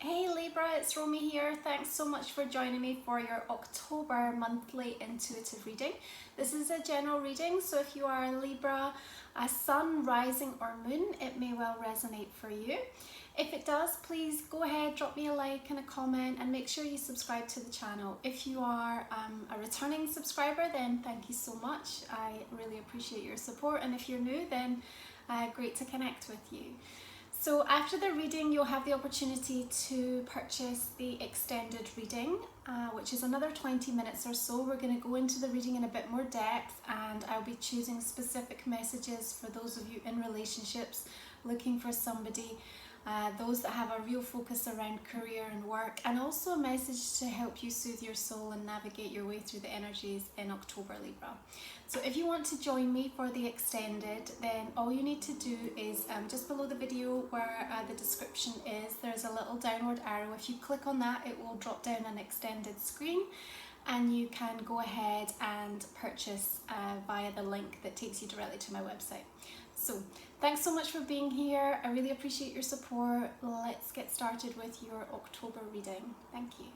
Hey Libra, it's Romy here. Thanks so much for joining me for your October monthly intuitive reading. This is a general reading, so if you are a Libra, a sun, rising or moon, it may well resonate for you. If it does, please go ahead, drop me a like and a comment, and make sure you subscribe to the channel. If you are a returning subscriber, then thank you so much. I really appreciate your support, and if you're new, then great to connect with you. So after the reading, you'll have the opportunity to purchase the extended reading, which is another 20 minutes or so. We're going to go into the reading in a bit more depth, and I'll be choosing specific messages for those of you in relationships looking for somebody, those that have a real focus around career and work, and also a message to help you soothe your soul and navigate your way through the energies in October, Libra. So if you want to join me for the extended, then all you need to do is just below the video where the description is, there's a little downward arrow. If you click on that, it will drop down an extended screen, and you can go ahead and purchase via the link that takes you directly to my website. So thanks so much for being here. I really appreciate your support. Let's get started with your October reading. Thank you.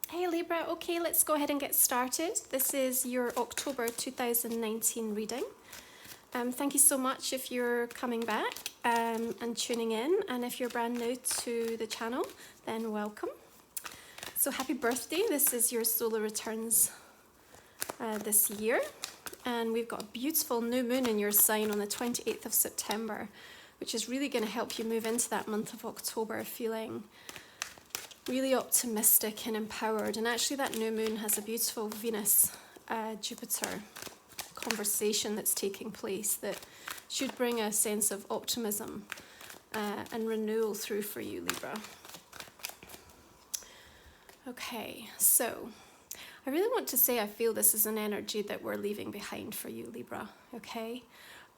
Hey Libra, okay, let's go ahead and get started. This is your October 2019 reading. Thank you so much if you're coming back and tuning in, and if you're brand new to the channel, then welcome. So happy birthday. This is your solar returns this year, and we've got a beautiful new moon in your sign on the 28th of September, which is really going to help you move into that month of October feeling really optimistic and empowered. And actually that new moon has a beautiful Venus Jupiter conversation that's taking place that should bring a sense of optimism and renewal through for you, Libra. Okay, so I really want to say I feel this is an energy that we're leaving behind for you, Libra, okay?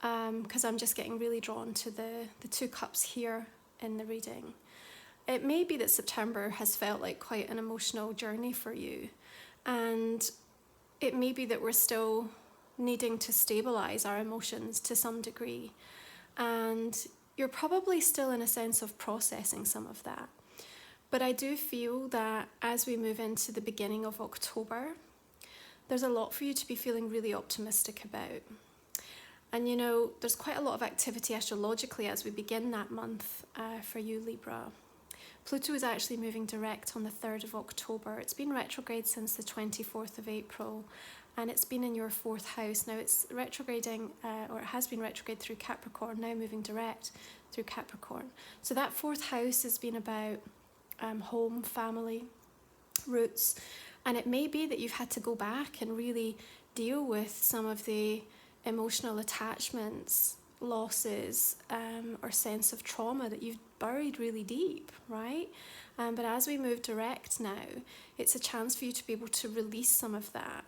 Because I'm just getting really drawn to the two cups here in the reading. It may be that September has felt like quite an emotional journey for you, and it may be that we're still needing to stabilize our emotions to some degree, and you're probably still in a sense of processing some of that. But I do feel that as we move into the beginning of October, there's a lot for you to be feeling really optimistic about. And you know, there's quite a lot of activity astrologically as we begin that month for you, Libra. Pluto is actually moving direct on the 3rd of October. It's been retrograde since the 24th of April, and it's been in your 4th house. Now it's retrograding, or it has been retrograde through Capricorn, now moving direct through Capricorn. So that 4th house has been about home, family, roots, and it may be that you've had to go back and really deal with some of the emotional attachments, losses, or sense of trauma that you've buried really deep, right? But as we move direct now, it's a chance for you to be able to release some of that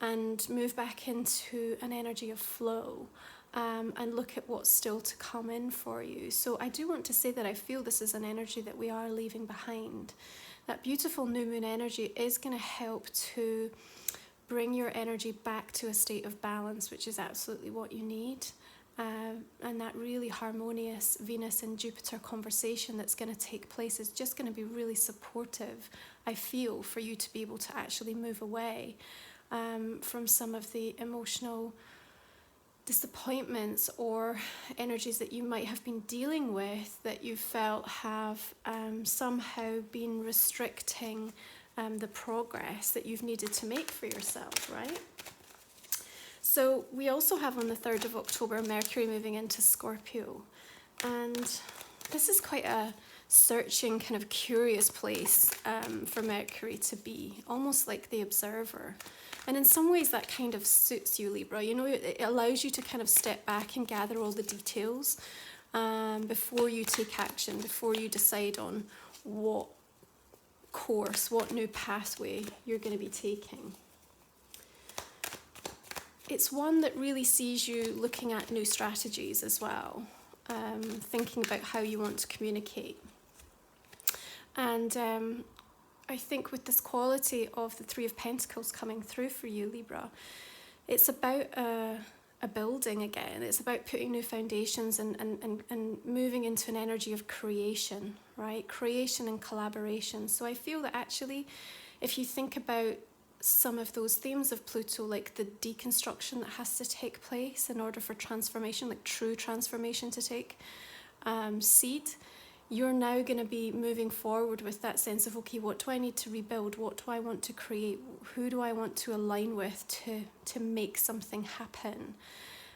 and move back into an energy of flow, and look at what's still to come in for you. So I do want to say that I feel this is an energy that we are leaving behind. That beautiful new moon energy is going to help to bring your energy back to a state of balance, which is absolutely what you need. And that really harmonious Venus and Jupiter conversation that's going to take place is just going to be really supportive, I feel, for you to be able to actually move away from some of the emotional disappointments or energies that you might have been dealing with that you felt have somehow been restricting the progress that you've needed to make for yourself, right? So we also have on the 3rd of October Mercury moving into Scorpio, and this is quite a searching, kind of curious place for Mercury to be, almost like the observer. And in some ways that kind of suits you, Libra. You know, it allows you to kind of step back and gather all the details before you take action, before you decide on what course, what new pathway you're going to be taking. It's one that really sees you looking at new strategies as well, thinking about how you want to communicate. And I think with this quality of the Three of Pentacles coming through for you, Libra, it's about a building again. It's about putting new foundations and moving into an energy of creation, right? Creation and collaboration. So I feel that actually, if you think about some of those themes of Pluto, like the deconstruction that has to take place in order for transformation, like true transformation to take seed, you're now going to be moving forward with that sense of, okay, what do I need to rebuild? What do I want to create? Who do I want to align with to make something happen?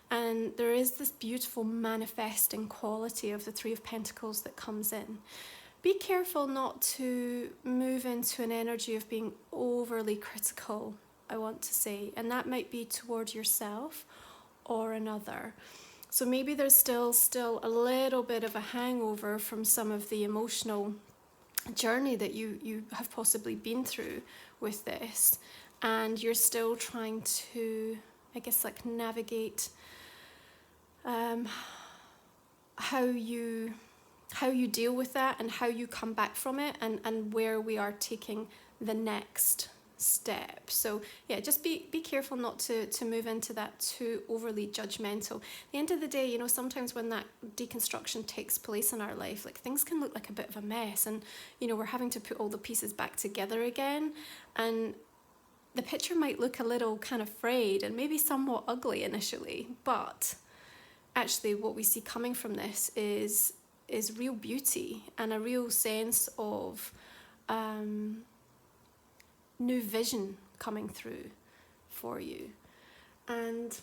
And there is this beautiful manifesting quality of the Three of Pentacles that comes in. Be careful not to move into an energy of being overly critical, I want to say, and that might be toward yourself or another. So maybe there's still a little bit of a hangover from some of the emotional journey that you have possibly been through with this, and you're still trying to, I guess, like navigate how you deal with that and how you come back from it, and where we are taking the next step. So yeah, just be careful not to move into that too overly judgmental. At the end of the day, you know, sometimes when that deconstruction takes place in our life, like things can look like a bit of a mess, and you know, we're having to put all the pieces back together again, and the picture might look a little kind of frayed and maybe somewhat ugly initially, but actually what we see coming from this is real beauty and a real sense of new vision coming through for you. And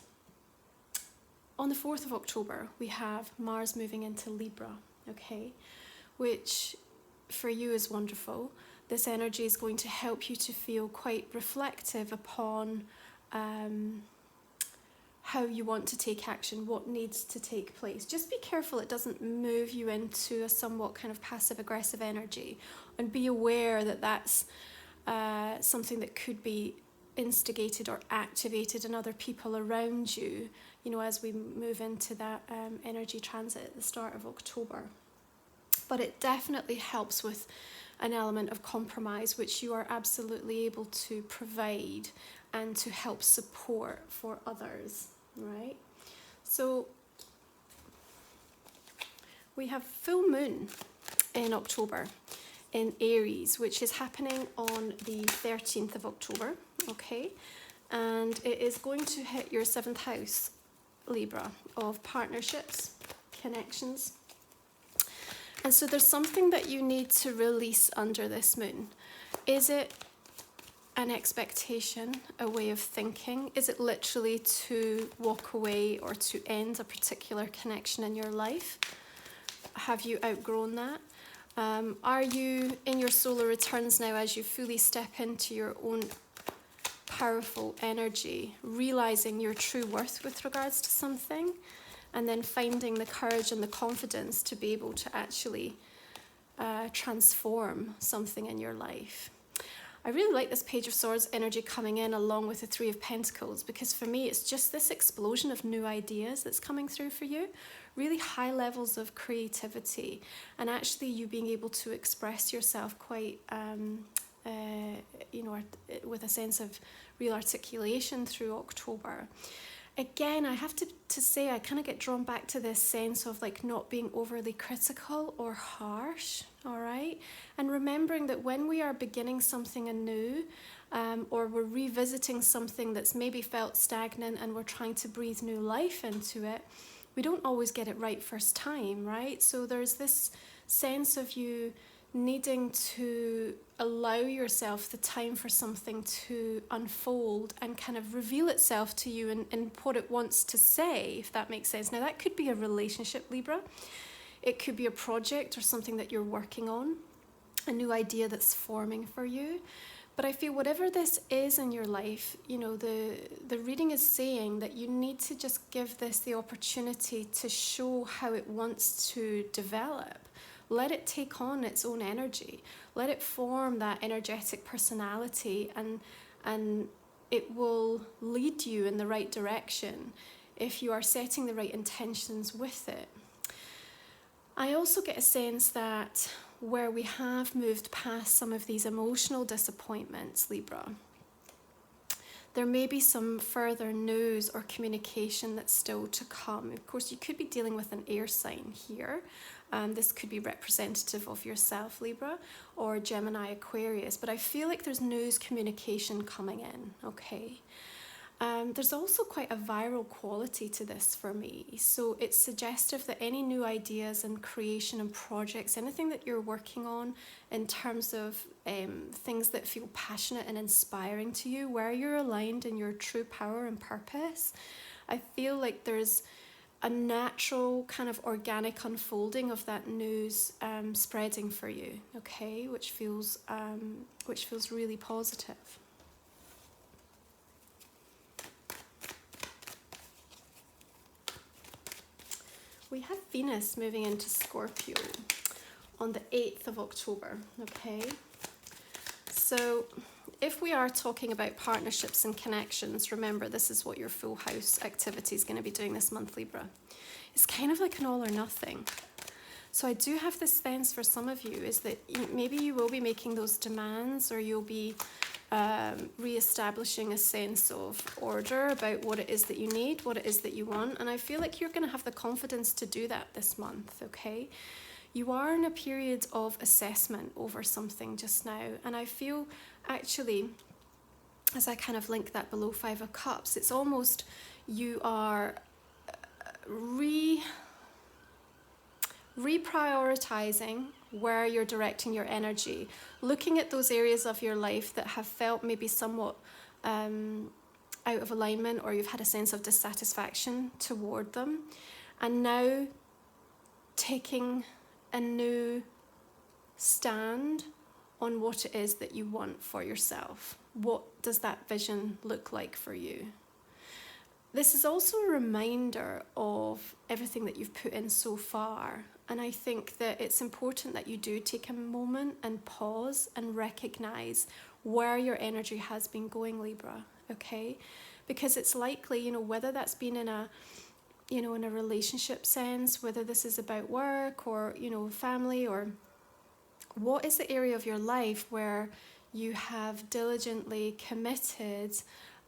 on the 4th of October, we have Mars moving into Libra, okay, which for you is wonderful. This energy is going to help you to feel quite reflective upon how you want to take action, what needs to take place. Just be careful it doesn't move you into a somewhat kind of passive-aggressive energy, and be aware that that's something that could be instigated or activated in other people around you, you know, as we move into that energy transit at the start of October. But it definitely helps with an element of compromise, which you are absolutely able to provide and to help support for others, right? So we have full moon in October in Aries, which is happening on the 13th of October, okay? And it is going to hit your 7th house, Libra, of partnerships, connections. And so there's something that you need to release under this moon. Is it an expectation, a way of thinking? Is it literally to walk away or to end a particular connection in your life? Have you outgrown that? Are you in your solar returns now as you fully step into your own powerful energy, realizing your true worth with regards to something, and then finding the courage and the confidence to be able to actually transform something in your life? I really like this Page of Swords energy coming in along with the Three of Pentacles, because for me it's just this explosion of new ideas that's coming through for you, really high levels of creativity, and actually you being able to express yourself quite, you know, with a sense of real articulation through October. Again, I have to say, I kind of get drawn back to this sense of like not being overly critical or harsh, all right? And remembering that when we are beginning something anew, or we're revisiting something that's maybe felt stagnant and we're trying to breathe new life into it, we don't always get it right first time, right? So there's this sense of you needing to allow yourself the time for something to unfold and kind of reveal itself to you in what it wants to say, if that makes sense. Now that could be a relationship, Libra. It could be a project or something that you're working on, a new idea that's forming for you. But I feel whatever this is in your life, you know, the reading is saying that you need to just give this the opportunity to show how it wants to develop. Let it take on its own energy. Let it form that energetic personality, and it will lead you in the right direction if you are setting the right intentions with it. I also get a sense that where we have moved past some of these emotional disappointments, Libra, there may be some further news or communication that's still to come. Of course, you could be dealing with an air sign here, This could be representative of yourself, Libra, or Gemini, Aquarius, but I feel like there's news communication coming in, okay? There's also quite a viral quality to this for me. So it's suggestive that any new ideas and creation and projects, anything that you're working on in terms of things that feel passionate and inspiring to you, where you're aligned in your true power and purpose, I feel like there's a natural kind of organic unfolding of that news spreading for you, okay, which feels really positive. We have Venus moving into Scorpio on the 8th of October, okay? So if we are talking about partnerships and connections, remember this is what your full house activity is going to be doing this month, Libra. It's kind of like an all or nothing. So I do have this sense for some of you is that maybe you will be making those demands, or you'll be re-establishing a sense of order about what it is that you need, what it is that you want. And I feel like you're going to have the confidence to do that this month, okay? You are in a period of assessment over something just now. And I feel actually, as I kind of link that below 5 of Cups, it's almost you are reprioritizing where you're directing your energy, looking at those areas of your life that have felt maybe somewhat out of alignment, or you've had a sense of dissatisfaction toward them, and now taking a new stand on what it is that you want for yourself. What does that vision look like for you? This is also a reminder of everything that you've put in so far. And I think that it's important that you do take a moment and pause and recognize where your energy has been going, Libra, okay? Because it's likely, whether that's been in a, in a relationship sense, whether this is about work or, family, or what is the area of your life where you have diligently committed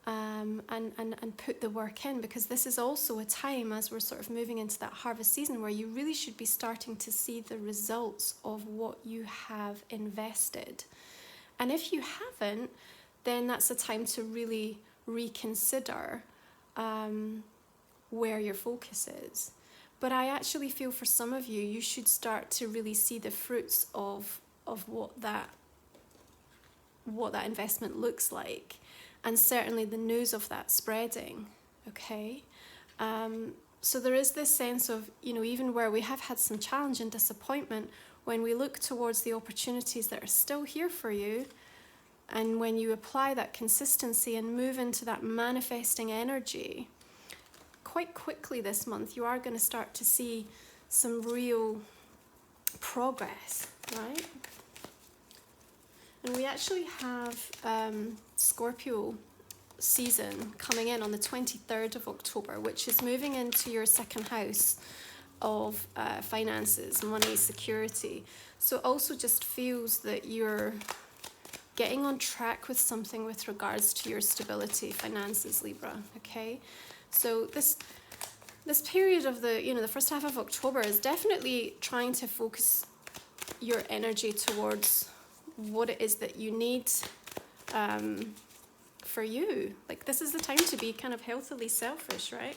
and put the work in, because this is also a time, as we're sort of moving into that harvest season, where you really should be starting to see the results of what you have invested. And if you haven't, then that's a time to really reconsider where your focus is. But I actually feel for some of you, you should start to really see the fruits of what that investment looks like. And certainly the news of that spreading, okay? So there is this sense of, even where we have had some challenge and disappointment, when we look towards the opportunities that are still here for you, and when you apply that consistency and move into that manifesting energy, quite quickly this month, you are going to start to see some real progress, right? And we actually have Scorpio season coming in on the 23rd of October, which is moving into your second house of finances, money, security. So it also just feels that you're getting on track with something with regards to your stability, finances, Libra, okay? So this period of the first half of October is definitely trying to focus your energy towards what it is that you need for you. Like, this is the time to be kind of healthily selfish, right?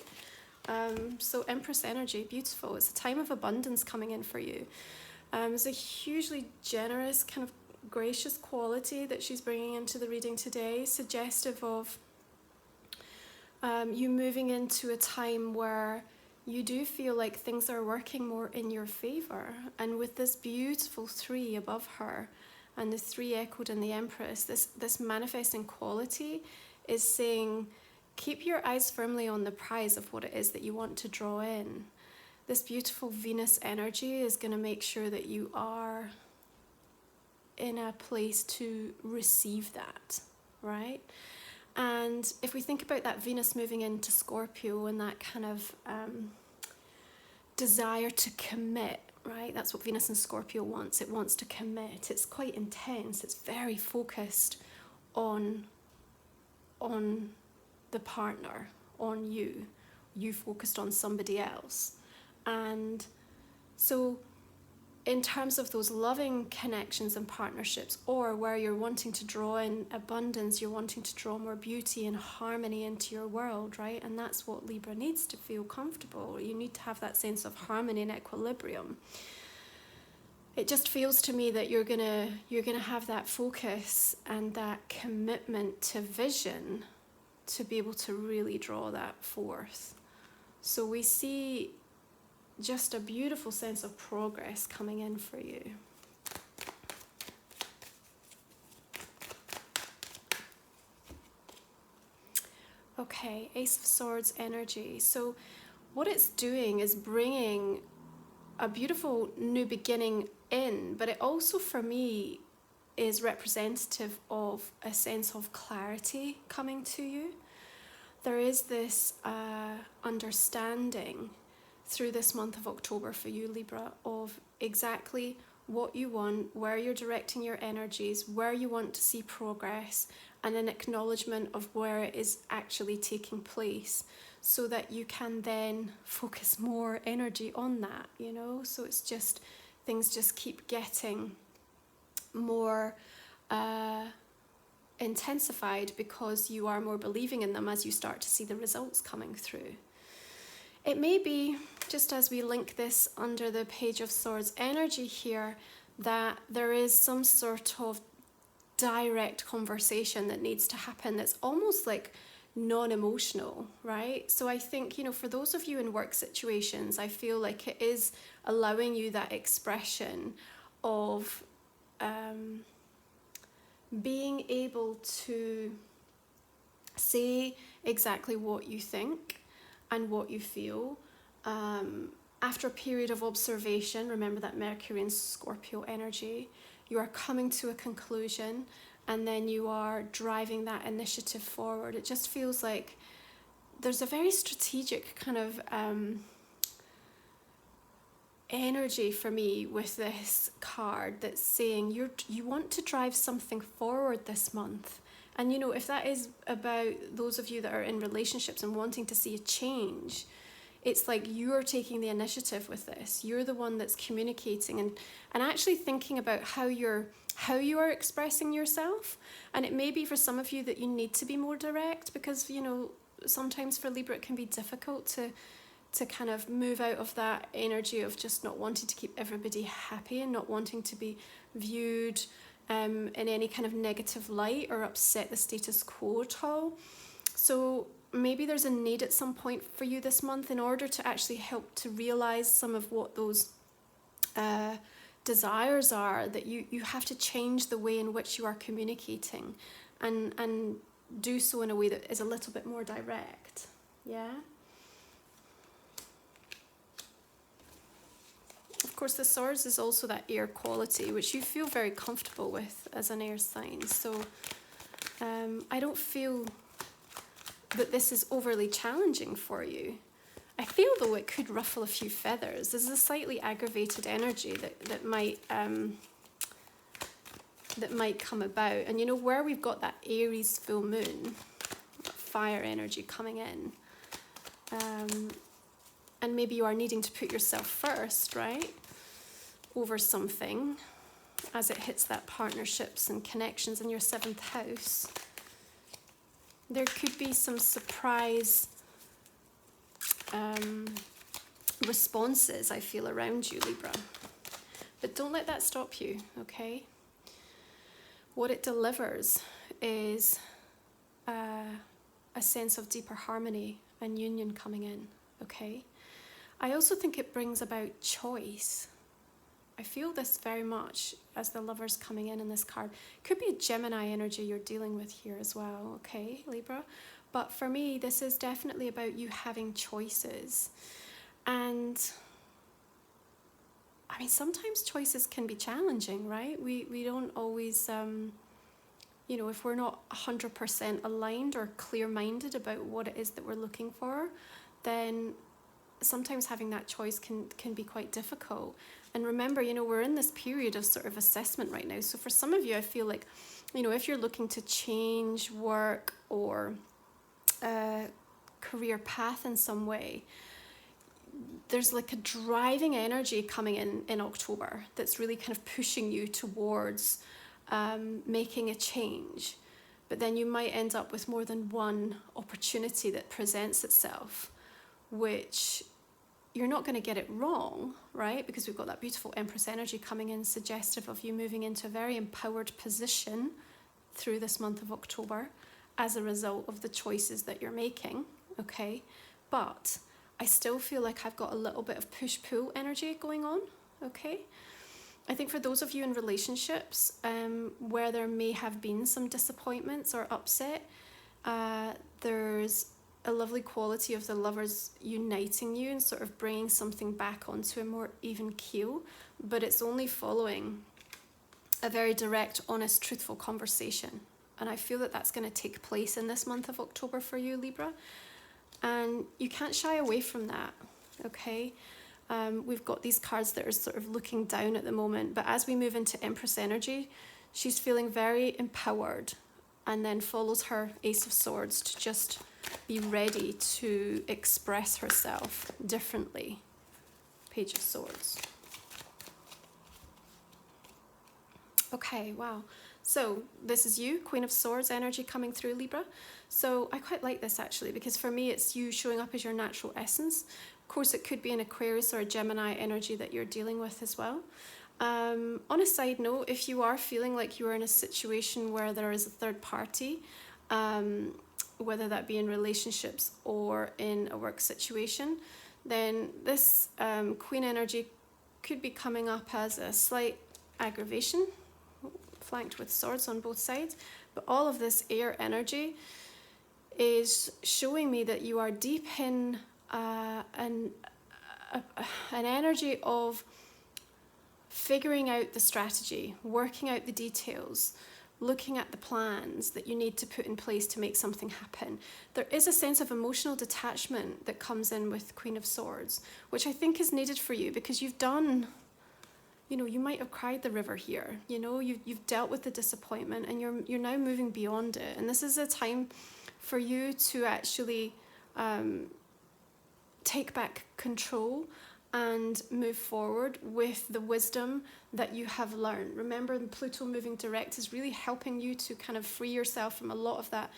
So Empress energy, beautiful. It's a time of abundance coming in for you. It's a hugely generous, kind of gracious quality that she's bringing into the reading today, suggestive of you moving into a time where you do feel like things are working more in your favor. And with this beautiful 3 above her, and the 3 echoed in the Empress, this manifesting quality is saying, keep your eyes firmly on the prize of what it is that you want to draw in. This beautiful Venus energy is going to make sure that you are in a place to receive that, right? And if we think about that Venus moving into Scorpio and that kind of desire to commit, right? That's what Venus and Scorpio wants. It wants to commit. It's quite intense. It's very focused on the partner, on you. You focused on somebody else. And so in terms of those loving connections and partnerships, or where you're wanting to draw in abundance, you're wanting to draw more beauty and harmony into your world, right? And that's what Libra needs to feel comfortable. You need to have that sense of harmony and equilibrium. It just feels to me that you're gonna have that focus and that commitment to vision to be able to really draw that forth. So we see just a beautiful sense of progress coming in for you. Okay, Ace of Swords energy. So what it's doing is bringing a beautiful new beginning in, but it also, for me, is representative of a sense of clarity coming to you. There is this understanding through this month of October for you, Libra, of exactly what you want, where you're directing your energies, where you want to see progress, and an acknowledgement of where it is actually taking place, so that you can then focus more energy on that, you know? So it's just, things just keep getting more intensified because you are more believing in them as you start to see the results coming through. It may be, just as we link this under the Page of Swords energy here, that there is some sort of direct conversation that needs to happen that's almost like non-emotional, right? So I think, you know, for those of you in work situations, I feel like it is allowing you that expression of being able to say exactly what you think and what you feel. After a period of observation, remember that Mercury and Scorpio energy, you are coming to a conclusion and then you are driving that initiative forward. It just feels like there's a very strategic kind of energy for me with this card that's saying you want to drive something forward this month. And you know, if that is about those of you that are in relationships and wanting to see a change, it's like you're taking the initiative with this. You're the one that's communicating and actually thinking about how you are expressing yourself. And it may be for some of you that you need to be more direct, because, you know, sometimes for Libra it can be difficult to kind of move out of that energy of just not wanting to keep everybody happy and not wanting to be viewed in any kind of negative light or upset the status quo at all. So maybe there's a need at some point for you this month in order to actually help to realize some of what those desires are, that you have to change the way in which you are communicating and do so in a way that is a little bit more direct. Yeah. Of course, the Swords is also that air quality, which you feel very comfortable with as an air sign. So I don't feel that this is overly challenging for you. I feel, though, it could ruffle a few feathers. There's a slightly aggravated energy that might come about. And you know, where we've got that Aries full moon, fire energy coming in, and maybe you are needing to put yourself first, right, over something as it hits that partnerships and connections in your 7th house. There could be some surprise responses, I feel, around you, Libra. But don't let that stop you, okay? What it delivers is a sense of deeper harmony and union coming in, okay? I also think it brings about choice. I feel this very much as the Lovers coming in this card. Could be a Gemini energy you're dealing with here as well, okay, Libra? But for me, this is definitely about you having choices. And I mean, sometimes choices can be challenging, right? We don't always, you know, if we're not 100% aligned or clear-minded about what it is that we're looking for, then sometimes having that choice can be quite difficult. And remember, you know, we're in this period of sort of assessment right now. So for some of you, I feel like, you know, if you're looking to change work or career path in some way, there's like a driving energy coming in October that's really kind of pushing you towards making a change. But then you might end up with more than one opportunity that presents itself, which you're not going to get it wrong, right? Because we've got that beautiful Empress energy coming in, suggestive of you moving into a very empowered position through this month of October as a result of the choices that you're making, okay? But I still feel like I've got a little bit of push-pull energy going on, okay? I think for those of you in relationships where there may have been some disappointments or upset, there's a lovely quality of the lovers uniting you and sort of bringing something back onto a more even keel, but it's only following a very direct, honest, truthful conversation. And I feel that that's going to take place in this month of October for you, Libra. And you can't shy away from that, okay? We've got these cards that are sort of looking down at the moment, but as we move into Empress energy, she's feeling very empowered, and then follows her Ace of Swords to just be ready to express herself differently. Page of Swords. Okay, wow. So this is you, Queen of Swords energy coming through, Libra. So I quite like this actually, because for me it's you showing up as your natural essence. Of course, it could be an Aquarius or a Gemini energy that you're dealing with as well. On a side note, if you are feeling like you are in a situation where there is a third party, whether that be in relationships or in a work situation, then this Queen energy could be coming up as a slight aggravation, flanked with swords on both sides. But all of this air energy is showing me that you are deep in an energy of figuring out the strategy, working out the details, looking at the plans that you need to put in place to make something happen. There is a sense of emotional detachment that comes in with Queen of Swords, which I think is needed for you, because you've done, you know, you might have cried the river here, you know, you've dealt with the disappointment, and you're now moving beyond it. And this is a time for you to actually take back control and move forward with the wisdom that you have learned. Remember, Pluto moving direct is really helping you to kind of free yourself from a lot of that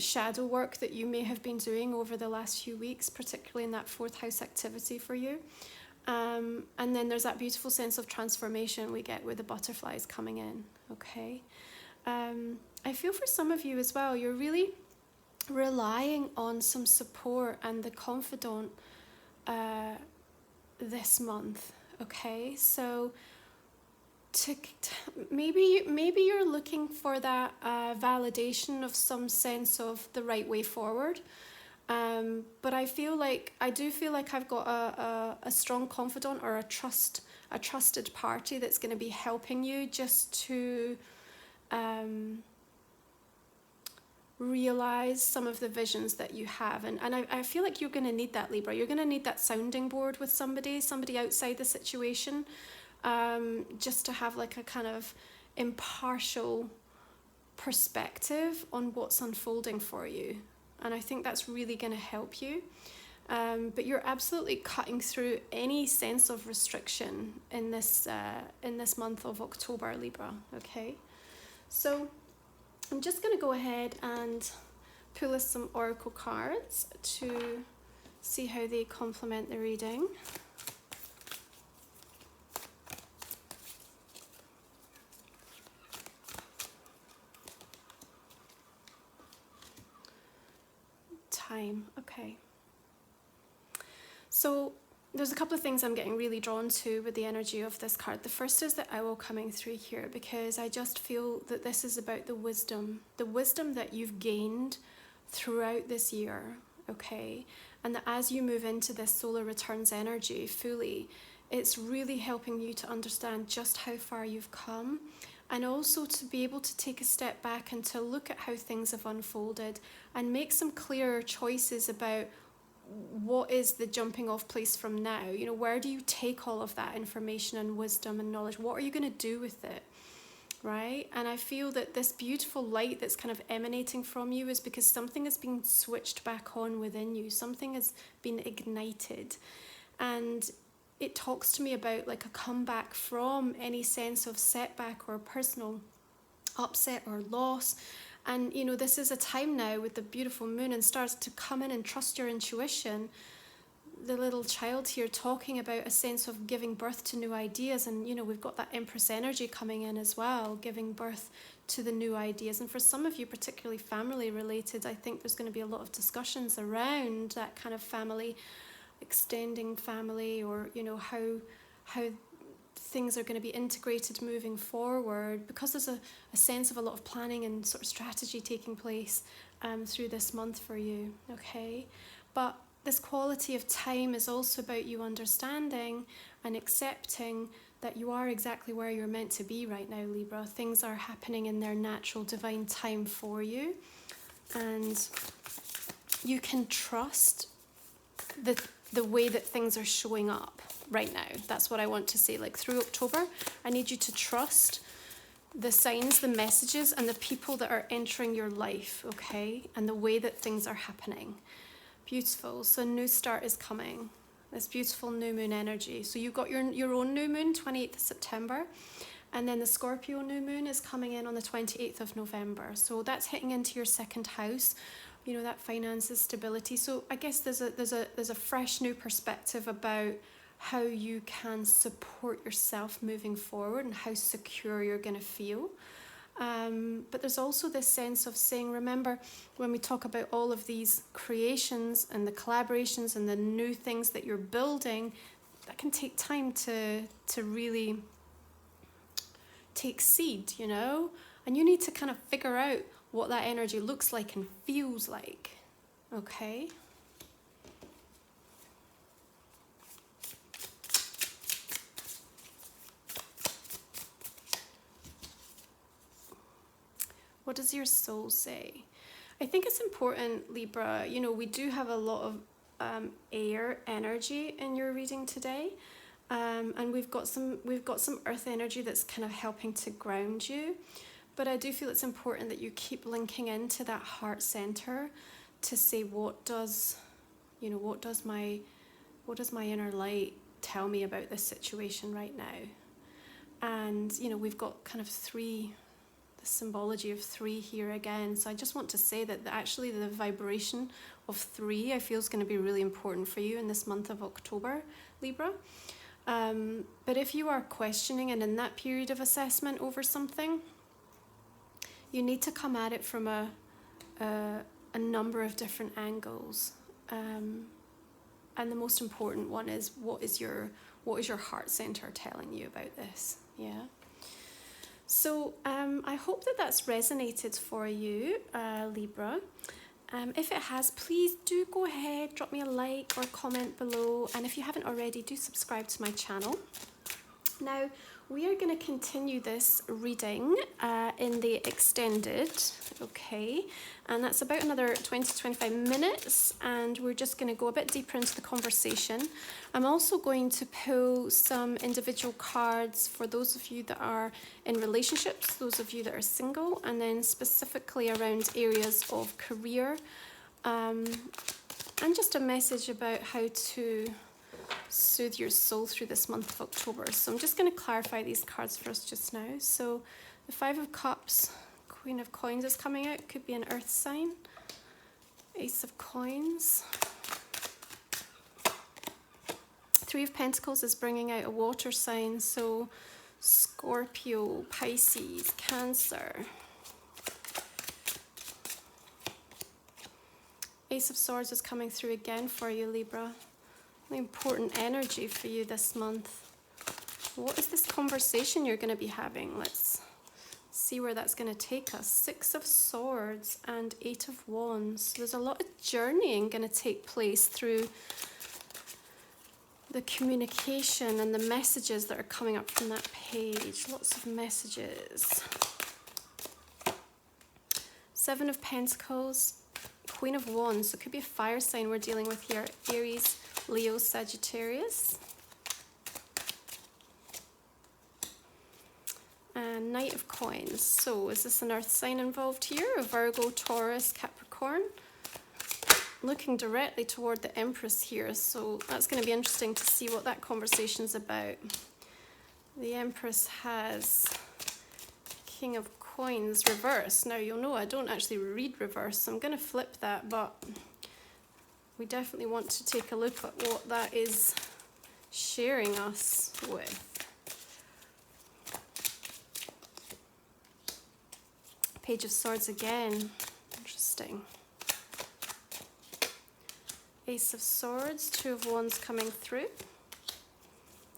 shadow work that you may have been doing over the last few weeks, particularly in that 4th house activity for you. And then there's that beautiful sense of transformation we get with the butterflies coming in, okay? I feel for some of you as well, you're really relying on some support and the confidant this month, okay? So maybe you're looking for that validation of some sense of the right way forward. But I do feel like I've got a strong confidant or a trusted party that's going to be helping you just to realize some of the visions that you have. And I feel like you're going to need that, Libra. You're going to need that sounding board with somebody outside the situation, just to have like a kind of impartial perspective on what's unfolding for you. And I think that's really going to help you. But you're absolutely cutting through any sense of restriction in this month of October, Libra, okay? So I'm just going to go ahead and pull us some oracle cards to see how they complement the reading. Time, okay. So there's a couple of things I'm getting really drawn to with the energy of this card. The first is the owl coming through here, because I just feel that this is about the wisdom that you've gained throughout this year, okay? And that as you move into this solar returns energy fully, it's really helping you to understand just how far you've come, and also to be able to take a step back and to look at how things have unfolded and make some clearer choices about what is the jumping off place from now. Where do you take all of that information and wisdom and knowledge? What are you going to do with it, right? And I feel that this beautiful light that's kind of emanating from you is because something has been switched back on within you. Something has been ignited. And it talks to me about like a comeback from any sense of setback or personal upset or loss. And you know, this is a time now with the beautiful moon and stars to come in and trust your intuition. The little child here talking about a sense of giving birth to new ideas, and you know, we've got that Empress energy coming in as well, giving birth to the new ideas. And for some of you, particularly family related, I think there's going to be a lot of discussions around that kind of family, extending family, or you know, how things are going to be integrated moving forward, because there's a sense of a lot of planning and sort of strategy taking place through this month for you, okay? But this quality of time is also about you understanding and accepting that you are exactly where you're meant to be right now, Libra. Things are happening in their natural divine time for you, and you can trust the way that things are showing up right now. That's what I want to say. Like through October, I need you to trust the signs, the messages, and the people that are entering your life, okay? And the way that things are happening. Beautiful. So new start is coming. This beautiful new moon energy. So you've got your own new moon, 28th of September. And then the Scorpio new moon is coming in on the 28th of November. So that's hitting into your second house. You know, that finances, stability. So I guess there's a fresh new perspective about how you can support yourself moving forward and how secure you're going to feel. But there's also this sense of saying, remember, when we talk about all of these creations and the collaborations and the new things that you're building, that can take time to really take seed, you know? And you need to kind of figure out what that energy looks like and feels like, okay? What does your soul say? I think it's important, Libra, you know, we do have a lot of air energy in your reading today. And we've got some earth energy that's kind of helping to ground you. But I do feel it's important that you keep linking into that heart center to say, what does my inner light tell me about this situation right now? And, you know, we've got kind of the symbology of 3 here again. So I just want to say that actually the vibration of 3 I feel is going to be really important for you in this month of October, Libra. But if you are questioning and in that period of assessment over something, you need to come at it from a number of different angles. And the most important one is, what is your heart center telling you about this? Yeah. So I hope that that's resonated for you, Libra. If it has, please do go ahead, drop me a like or comment below. And if you haven't already, do subscribe to my channel. Now, we are going to continue this reading in the extended, okay? And that's about another 20-25 minutes, and we're just going to go a bit deeper into the conversation. I'm also going to pull some individual cards for those of you that are in relationships, those of you that are single, and then specifically around areas of career, and just a message about how to soothe your soul through this month of October. So I'm just going to clarify these cards for us just now. So the 5 of Cups, Queen of Coins is coming out, could be an earth sign. Ace of Coins. 3 of Pentacles is bringing out a water sign, so Scorpio, Pisces, Cancer. Ace of Swords is coming through again for you, Libra. Important energy for you this month. What is this conversation you're going to be having? Let's see where that's going to take us. 6 of Swords and 8 of Wands. There's a lot of journeying going to take place through the communication and the messages that are coming up from that page. Lots of messages. 7 of Pentacles, Queen of Wands. So it could be a fire sign we're dealing with here. Aries, Leo, Sagittarius. And Knight of Coins. So is this an earth sign involved here? A Virgo, Taurus, Capricorn? Looking directly toward the Empress here, so that's going to be interesting to see what that conversation's about. The Empress has King of Coins reverse. Now you'll know I don't actually read reverse, so I'm going to flip that, but we definitely want to take a look at what that is sharing us with. Page of Swords again. Interesting. Ace of Swords, Two of Wands coming through.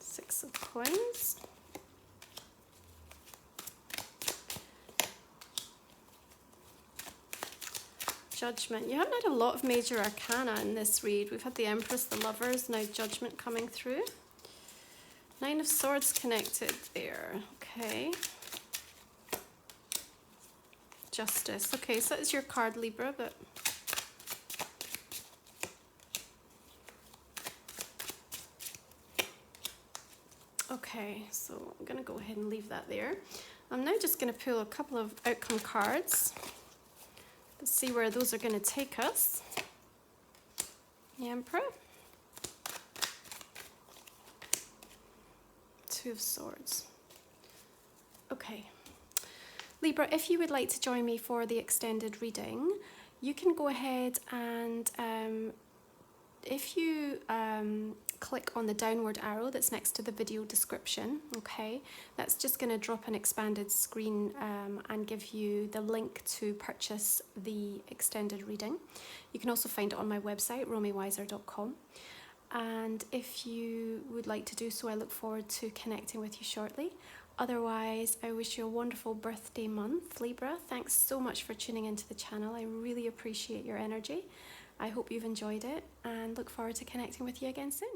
Six of Coins. Judgment. You haven't had a lot of major arcana in this read. We've had the Empress, the Lovers, now Judgment coming through. Nine of Swords connected there. Okay. Justice. Okay, so that's your card, Libra, but okay, so I'm going to go ahead and leave that there. I'm now just going to pull a couple of outcome cards. Let's see where those are going to take us. The Emperor. Two of Swords. Okay. Libra, if you would like to join me for the extended reading, you can go ahead and if you click on the downward arrow that's next to the video description, okay, that's just going to drop an expanded screen and give you the link to purchase the extended reading. You can also find it on my website, romywyser.com. And if you would like to do so, I look forward to connecting with you shortly. Otherwise, I wish you a wonderful birthday month, Libra. Thanks so much for tuning into the channel. I really appreciate your energy. I hope you've enjoyed it and look forward to connecting with you again soon.